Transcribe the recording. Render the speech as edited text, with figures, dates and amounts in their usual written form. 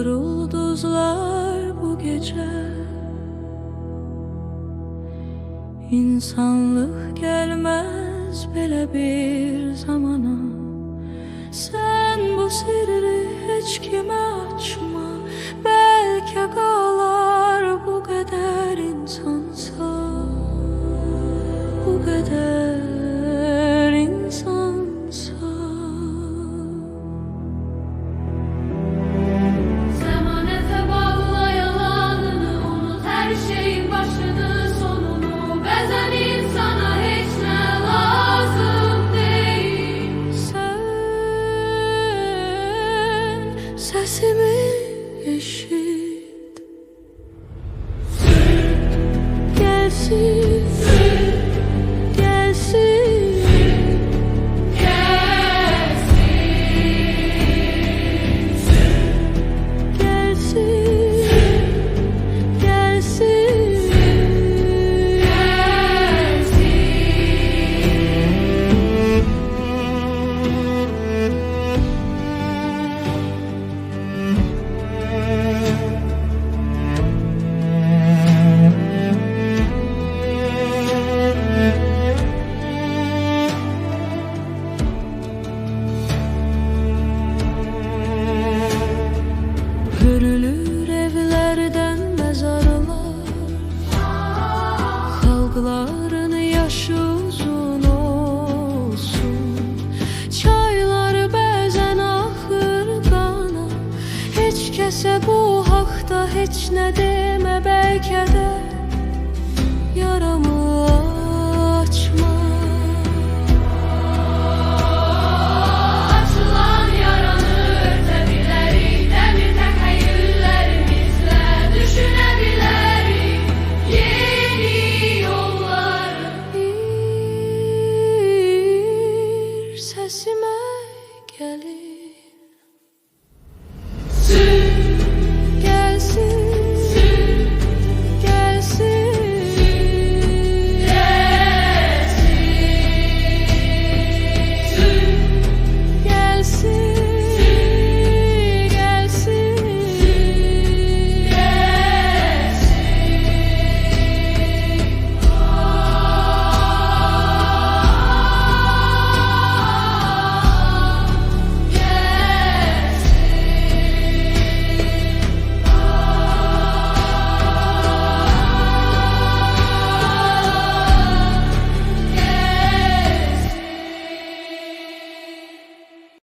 ulduzlar bu gece. İnsanlık gelmez belə bir zamana. Sen bu sirri hiç kime açma. Belki qalar bu kadar insansa, bu kadar insansa. Zemanete bağla yalanını, unut her şeyin başını sonunu. Bezen insana hiç ne lazım değil. Sen sesimi eşit, gelsin, gelsin, gelsin, gelsin. Hürülür evlerden mezarlar, halkların yaşı uzun olsun. Çaylar bazen ahır kana. Hiç kese bu hakta hiç ne deme, belki de yaramı açma.